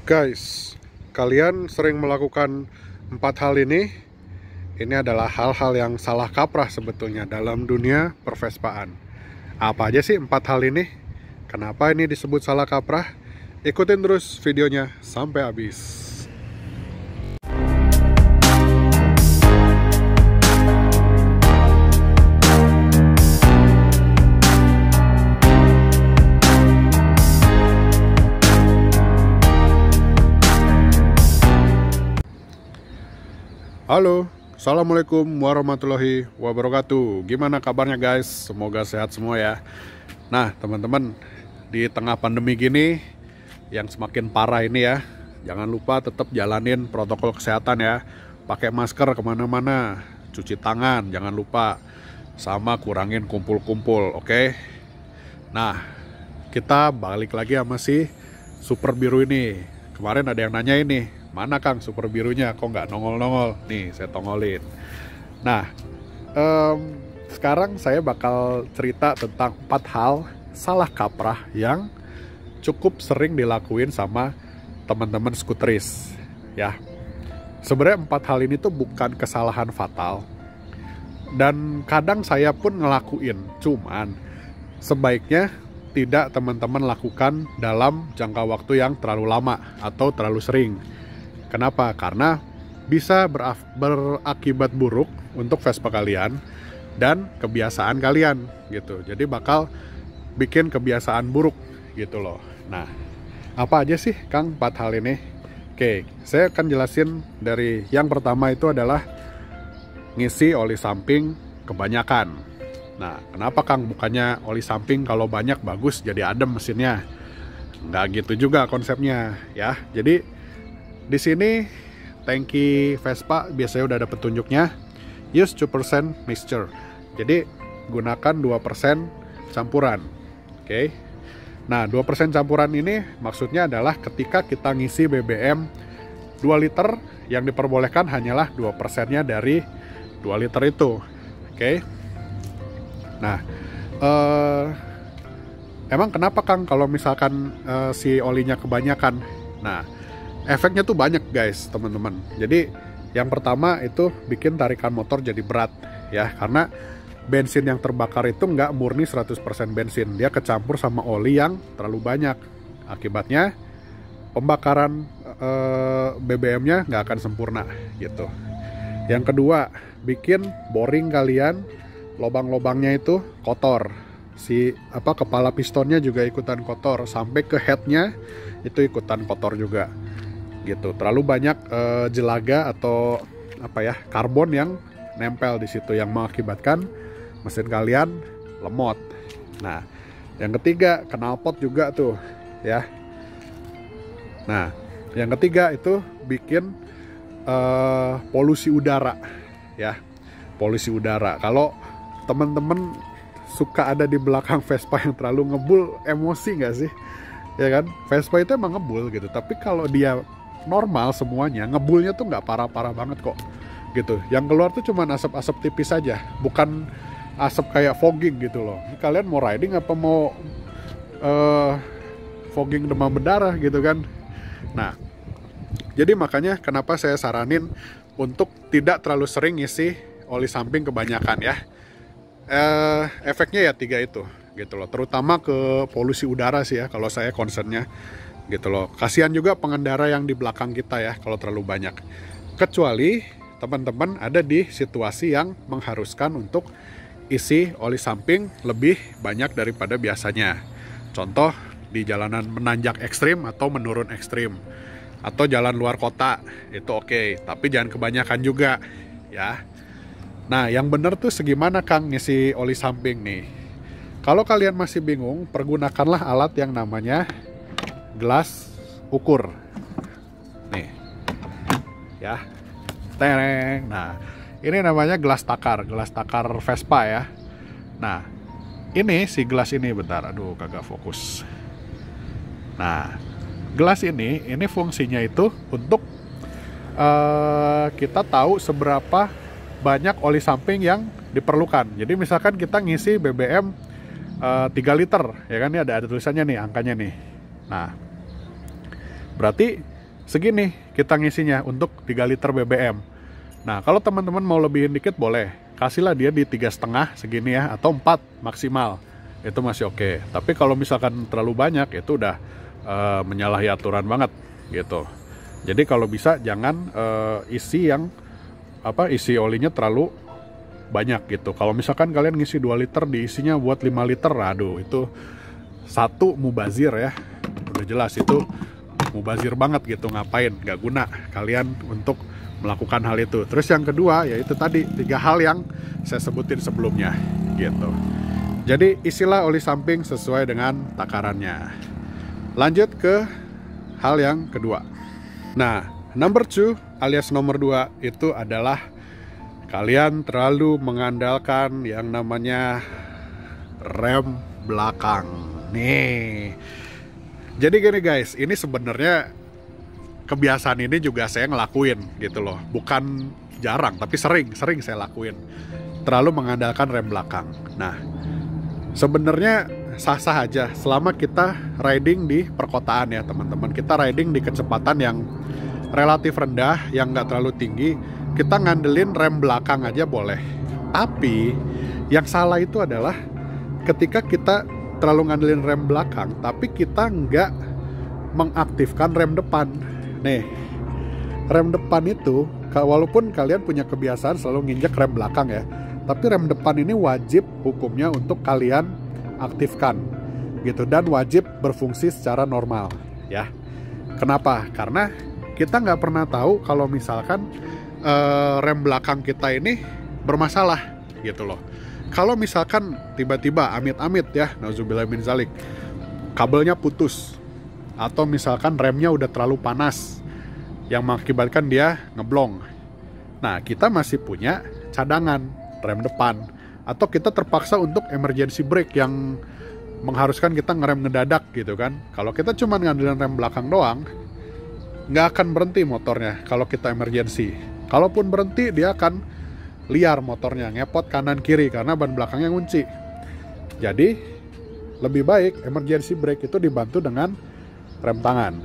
Guys, kalian sering melakukan 4 hal ini. Ini adalah hal-hal yang salah kaprah sebetulnya dalam dunia pervespaan. Apa aja sih 4 hal ini? Kenapa ini disebut salah kaprah? Ikutin terus videonya sampai habis. Halo, Assalamualaikum warahmatullahi wabarakatuh. Gimana kabarnya guys? Semoga sehat semua ya. Nah teman-teman, di tengah pandemi gini yang semakin parah ini ya, jangan lupa tetap jalanin protokol kesehatan ya. Pakai masker kemana-mana, cuci tangan jangan lupa, sama kurangin kumpul-kumpul, oke? Nah, kita balik lagi sama si super biru ini. Kemarin ada yang nanya ini, mana Kang super birunya, kok nggak nongol-nongol? Nih, saya tongolin. Nah, sekarang saya bakal cerita tentang 4 hal salah kaprah yang cukup sering dilakuin sama teman-teman skuteris. Ya, sebenarnya 4 hal ini tuh bukan kesalahan fatal. Dan kadang saya pun ngelakuin, cuman sebaiknya tidak teman-teman lakukan dalam jangka waktu yang terlalu lama atau terlalu sering. Kenapa? Karena bisa berakibat buruk untuk Vespa kalian dan kebiasaan kalian gitu. Jadi bakal bikin kebiasaan buruk gitu loh. Nah, apa aja sih Kang 4 hal ini? Oke, saya akan jelasin dari yang pertama itu adalah ngisi oli samping kebanyakan. Nah, kenapa Kang bukannya oli samping kalau banyak bagus jadi adem mesinnya? Nggak gitu juga konsepnya ya. Jadi di sini tangki Vespa biasanya udah ada petunjuknya, use 2% mixture. Jadi gunakan 2% campuran. Oke. Nah, 2% campuran ini maksudnya adalah ketika kita ngisi BBM 2 liter, yang diperbolehkan hanyalah 2%-nya dari 2 liter itu. Oke. Nah, emang kenapa Kang kalau misalkan si olinya kebanyakan? Nah, efeknya tuh banyak guys teman-teman. Jadi yang pertama itu bikin tarikan motor jadi berat ya, karena bensin yang terbakar itu nggak murni 100% bensin, dia kecampur sama oli yang terlalu banyak. Akibatnya pembakaran BBM-nya nggak akan sempurna gitu. Yang kedua, bikin boring kalian, lobang-lobangnya itu kotor. Kepala pistonnya juga ikutan kotor, sampai ke headnya itu ikutan kotor juga gitu. Terlalu banyak jelaga atau karbon yang nempel di situ yang mengakibatkan mesin kalian lemot. Nah, yang ketiga, knalpot juga tuh ya. Nah, yang ketiga itu bikin polusi udara ya. Polusi udara. Kalau teman-teman suka ada di belakang Vespa yang terlalu ngebul, emosi nggak sih? Ya kan, Vespa itu emang ngebul gitu, tapi kalau dia normal semuanya, ngebulnya tuh nggak parah-parah banget kok gitu. Yang keluar tuh cuman asap-asap tipis saja, bukan asap kayak fogging gitu loh. Kalian mau riding apa mau fogging demam berdarah gitu kan? Nah, jadi makanya kenapa saya saranin untuk tidak terlalu sering ngisi oli samping kebanyakan ya. Efeknya ya 3 itu gitu loh, terutama ke polusi udara sih ya kalau saya concernnya gitu loh. Kasihan juga pengendara yang di belakang kita ya kalau terlalu banyak. Kecuali teman-teman ada di situasi yang mengharuskan untuk isi oli samping lebih banyak daripada biasanya. Contoh di jalanan menanjak ekstrim atau menurun ekstrim, atau jalan luar kota, itu oke, tapi jangan kebanyakan juga ya. Nah, yang bener tuh segimana Kang ngisi oli samping nih? Kalau kalian masih bingung, pergunakanlah alat yang namanya gelas ukur. Nih. Ya. Tereng. Nah, ini namanya gelas takar Vespa ya. Nah, ini si gelas ini, bentar, aduh kagak fokus. Nah, gelas ini fungsinya itu untuk kita tahu seberapa banyak oli samping yang diperlukan. Jadi misalkan kita ngisi BBM 3 liter ya kan, ini ada tulisannya nih, angkanya nih. Nah, berarti segini kita ngisinya untuk 3 liter BBM. Nah, kalau teman-teman mau lebihin dikit boleh, kasihlah dia di 3,5 segini ya, atau 4 maksimal, itu masih oke. Tapi kalau misalkan terlalu banyak, itu udah menyalahi aturan banget gitu. Jadi kalau bisa jangan isi olinya terlalu banyak gitu. Kalau misalkan kalian ngisi 2 liter, diisinya buat 5 liter, aduh itu satu mubazir ya, udah jelas itu mubazir banget gitu, ngapain, gak guna kalian untuk melakukan hal itu. Terus yang kedua yaitu tadi 3 hal yang saya sebutin sebelumnya gitu. Jadi isilah oli samping sesuai dengan takarannya. Lanjut ke hal yang kedua. Nah, number 2 alias nomor 2 itu adalah kalian terlalu mengandalkan yang namanya rem belakang. Nih. Jadi gini guys, ini sebenarnya kebiasaan ini juga saya ngelakuin gitu loh. Bukan jarang, tapi sering saya lakuin. Terlalu mengandalkan rem belakang. Nah, sebenarnya sah-sah aja selama kita riding di perkotaan ya teman-teman. Kita riding di kecepatan yang relatif rendah, yang nggak terlalu tinggi. Kita ngandelin rem belakang aja boleh. Tapi yang salah itu adalah ketika kita terlalu ngandelin rem belakang, tapi kita nggak mengaktifkan rem depan. Nih, rem depan itu, walaupun kalian punya kebiasaan selalu nginjek rem belakang ya, tapi rem depan ini wajib hukumnya untuk kalian aktifkan gitu, dan wajib berfungsi secara normal ya. Kenapa? Karena kita nggak pernah tahu kalau misalkan rem belakang kita ini bermasalah gitu loh. Kalau misalkan tiba-tiba amit-amit ya, nauzubillah min zalik, kabelnya putus, atau misalkan remnya udah terlalu panas yang mengakibatkan dia ngeblong. Nah, kita masih punya cadangan rem depan, atau kita terpaksa untuk emergency brake yang mengharuskan kita ngerem ngedadak gitu kan. Kalau kita cuma ngandelin rem belakang doang, nggak akan berhenti motornya kalau kita emergency. Kalaupun berhenti, dia akan liar motornya, ngepot kanan kiri karena ban belakangnya ngunci. Jadi lebih baik emergency brake itu dibantu dengan rem tangan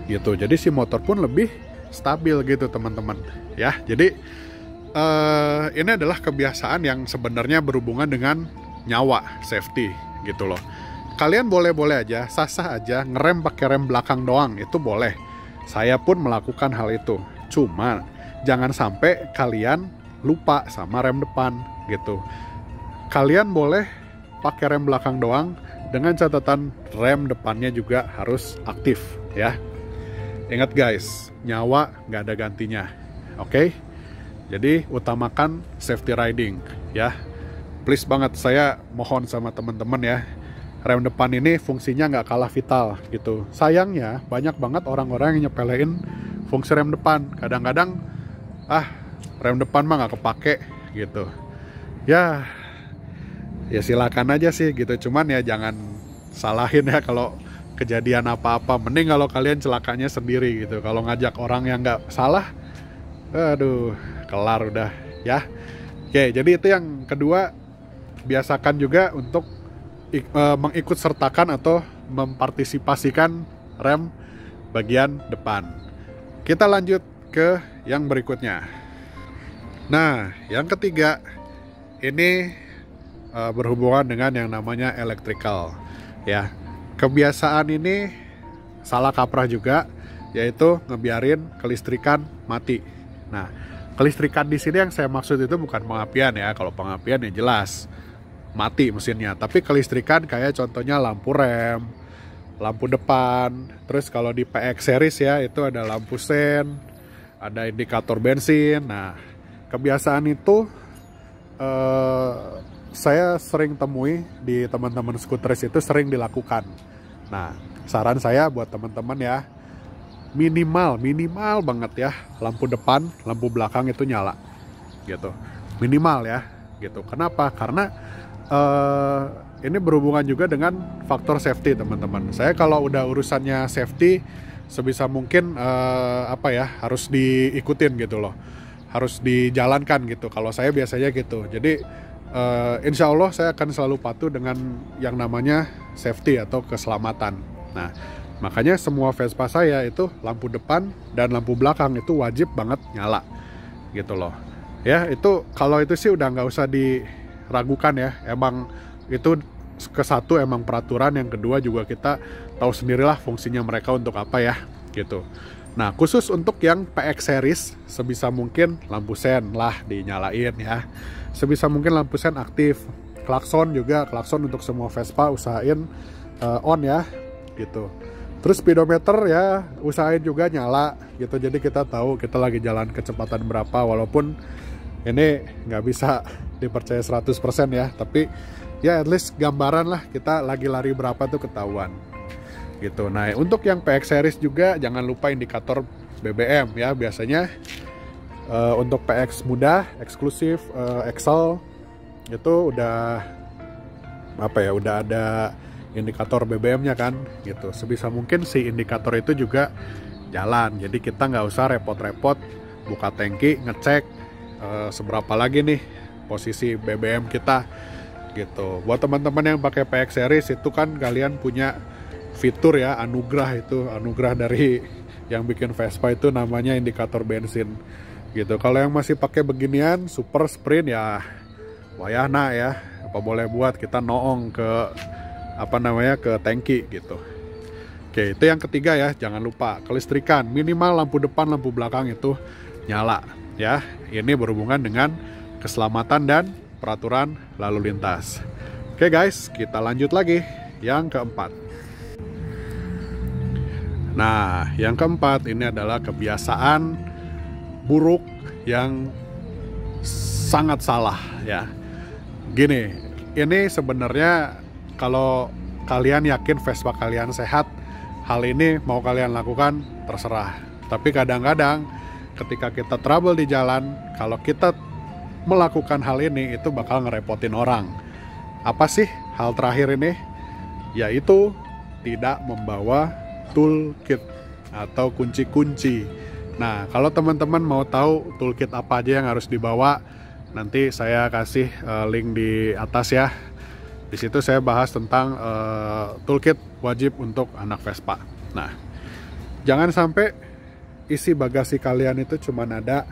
gitu. Jadi si motor pun lebih stabil gitu teman-teman ya. Jadi ini adalah kebiasaan yang sebenarnya berhubungan dengan nyawa, safety gitu loh. Kalian boleh-boleh aja, sah-sah aja ngerem pakai rem belakang doang, itu boleh. Saya pun melakukan hal itu. Cuma jangan sampai kalian lupa sama rem depan gitu. Kalian boleh pakai rem belakang doang dengan catatan rem depannya juga harus aktif ya. Ingat guys, nyawa nggak ada gantinya. Oke? Jadi utamakan safety riding ya. Please banget, saya mohon sama teman-teman ya. Rem depan ini fungsinya nggak kalah vital gitu. Sayangnya banyak banget orang-orang yang nyepelein fungsi rem depan. Kadang-kadang rem depan mah nggak kepake gitu. Ya silakan aja sih gitu. Cuman ya jangan salahin ya kalau kejadian apa-apa. Mending kalau kalian celakanya sendiri gitu. Kalau ngajak orang yang nggak salah, aduh, kelar udah ya. Oke, jadi itu yang kedua. Biasakan juga untuk mengikut sertakan atau mempartisipasikan rem bagian depan. Kita lanjut ke yang berikutnya. Nah, yang ketiga ini berhubungan dengan yang namanya electrical ya. Kebiasaan ini salah kaprah juga, yaitu ngebiarin kelistrikan mati. Nah, kelistrikan di sini yang saya maksud itu bukan pengapian ya. Kalau pengapian ya jelas mati mesinnya, tapi kelistrikan kayak contohnya lampu rem, lampu depan. Terus kalau di PX series ya, itu ada lampu sen, ada indikator bensin. Nah, kebiasaan itu saya sering temui di teman-teman skuteris, itu sering dilakukan. Nah, saran saya buat teman-teman ya, minimal banget ya, lampu depan, lampu belakang itu nyala gitu, minimal ya gitu. Kenapa? Karena ini berhubungan juga dengan faktor safety teman-teman. Saya kalau udah urusannya safety, sebisa mungkin harus diikutin gitu loh, harus dijalankan gitu. Kalau saya biasanya gitu. Jadi insya Allah saya akan selalu patuh dengan yang namanya safety atau keselamatan. Nah, Makanya semua Vespa saya itu lampu depan dan lampu belakang itu wajib banget nyala gitu loh. Ya itu kalau itu sih udah nggak usah diragukan ya. Emang itu ke satu emang peraturan, yang kedua juga kita tahu sendirilah fungsinya mereka untuk apa ya gitu. Nah khusus untuk yang PX series sebisa mungkin lampu sen lah dinyalain ya. Sebisa mungkin lampu sen aktif. Klakson juga, klakson untuk semua Vespa usahain on ya gitu. Terus speedometer ya usahain juga nyala gitu, jadi kita tahu kita lagi jalan kecepatan berapa, walaupun ini nggak bisa dipercaya 100% ya, tapi ya at least gambaran lah kita lagi lari berapa tuh ketahuan gitu. Nah untuk yang PX series juga jangan lupa indikator BBM ya, biasanya untuk PX muda, eksklusif, Excel itu udah apa ya, udah ada indikator BBM-nya kan gitu. Sebisa mungkin si indikator itu juga jalan, jadi kita nggak usah repot-repot buka tangki ngecek seberapa lagi nih posisi BBM kita gitu. Buat teman-teman yang pakai PX series itu kan kalian punya fitur ya, anugerah dari yang bikin Vespa itu namanya indikator bensin gitu. Kalau yang masih pakai beginian super sprint ya wayahna ya, apa boleh buat, kita noong ke apa namanya, ke tangki gitu. Oke, itu yang ketiga ya, jangan lupa kelistrikan, minimal lampu depan lampu belakang itu nyala ya. Ini berhubungan dengan keselamatan dan peraturan lalu lintas. Oke guys, kita lanjut lagi yang keempat. Nah yang keempat ini adalah kebiasaan buruk yang sangat salah ya. Gini, ini sebenarnya kalau kalian yakin Vespa kalian sehat, hal ini mau kalian lakukan terserah. Tapi kadang-kadang ketika kita trouble di jalan, kalau kita melakukan hal ini itu bakal ngerepotin orang. Apa sih hal terakhir ini? Yaitu tidak membawa toolkit atau kunci-kunci. Nah, kalau teman-teman mau tahu toolkit apa aja yang harus dibawa, nanti saya kasih link di atas ya. Di situ saya bahas tentang toolkit wajib untuk anak Vespa. Nah, jangan sampai isi bagasi kalian itu cuma ada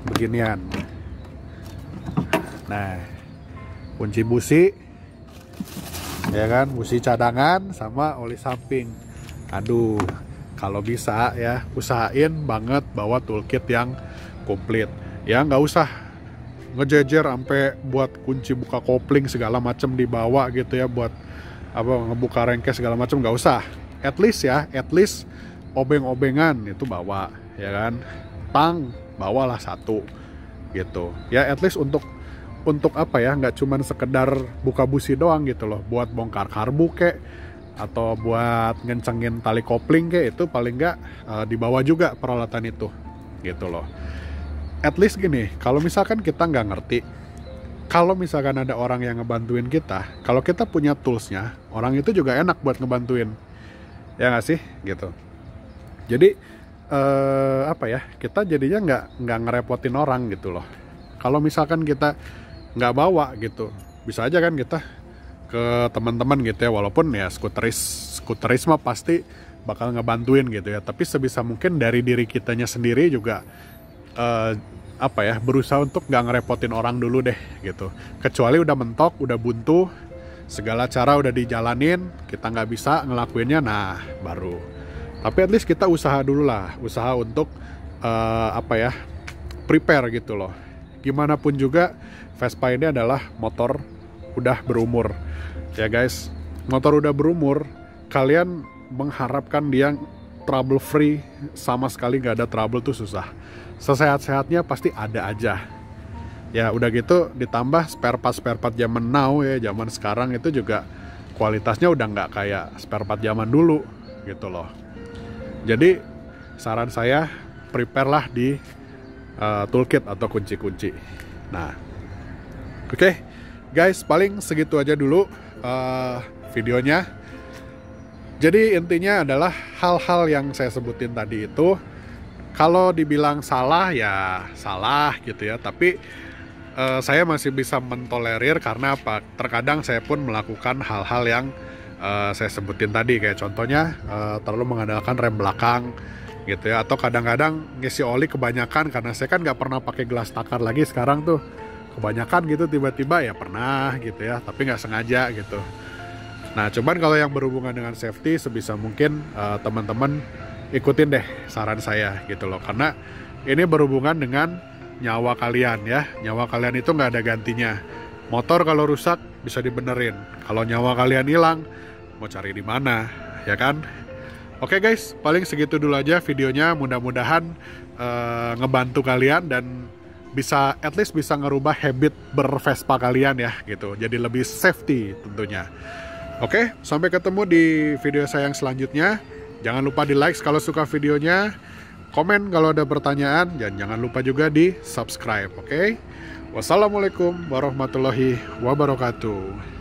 beginian. Nah, kunci busi, ya kan, busi cadangan sama oli samping. Aduh, kalau bisa ya usahain banget bawa toolkit yang komplit. Ya nggak usah ngejejer sampai buat kunci buka kopling segala macam dibawa gitu ya, buat apa ngebuka rengke segala macam, nggak usah. At least obeng-obengan itu bawa ya kan, tang bawalah satu gitu ya, at least untuk apa ya, nggak cuman sekedar buka busi doang gitu loh, buat bongkar karbu kek atau buat ngencengin tali kopling kek, itu paling nggak dibawa juga peralatan itu gitu loh. At least gini, kalau misalkan kita nggak ngerti, kalau misalkan ada orang yang ngebantuin kita, kalau kita punya toolsnya, orang itu juga enak buat ngebantuin, ya nggak sih gitu. Jadi apa ya, kita jadinya nggak ngerepotin orang gitu loh. Kalau misalkan kita nggak bawa gitu, bisa aja kan kita ke teman-teman gitu ya, walaupun ya skuteris mah pasti bakal ngebantuin gitu ya, tapi sebisa mungkin dari diri kitanya sendiri juga apa ya, berusaha untuk nggak ngerepotin orang dulu deh gitu. Kecuali udah mentok, udah buntu, segala cara udah dijalanin, kita nggak bisa ngelakuinnya, nah baru. Tapi at least kita usaha dulu lah, usaha untuk apa ya, prepare gitu loh. Gimana pun juga Vespa ini adalah motor udah berumur ya guys. Motor udah berumur, kalian mengharapkan dia trouble free, sama sekali nggak ada trouble tuh susah. Sesehat-sehatnya pasti ada aja ya. Udah gitu ditambah spare part zaman now ya, zaman sekarang itu juga kualitasnya udah nggak kayak spare part zaman dulu gitu loh. Jadi saran saya, prepare lah di toolkit atau kunci-kunci. Nah oke, guys, paling segitu aja dulu videonya. Jadi intinya adalah hal-hal yang saya sebutin tadi itu, kalau dibilang salah ya salah gitu ya, tapi saya masih bisa mentolerir karena apa? Terkadang saya pun melakukan hal-hal yang saya sebutin tadi, kayak contohnya terlalu mengandalkan rem belakang gitu ya, atau kadang-kadang ngisi oli kebanyakan, karena saya kan nggak pernah pakai gelas takar lagi sekarang tuh, kebanyakan gitu tiba-tiba ya pernah gitu ya, tapi nggak sengaja gitu. Nah, cuman kalau yang berhubungan dengan safety, sebisa mungkin teman-teman ikutin deh saran saya gitu loh, karena ini berhubungan dengan nyawa kalian ya. Nyawa kalian itu nggak ada gantinya. Motor kalau rusak bisa dibenerin, kalau nyawa kalian hilang mau cari di mana, ya kan? Oke guys, paling segitu dulu aja videonya. Mudah-mudahan ngebantu kalian dan bisa at least bisa ngerubah habit bervespa kalian ya gitu. Jadi lebih safety tentunya. Oke, sampai ketemu di video saya yang selanjutnya. Jangan lupa di like kalau suka videonya, komen kalau ada pertanyaan, dan jangan lupa juga di subscribe. Oke, wassalamualaikum warahmatullahi wabarakatuh.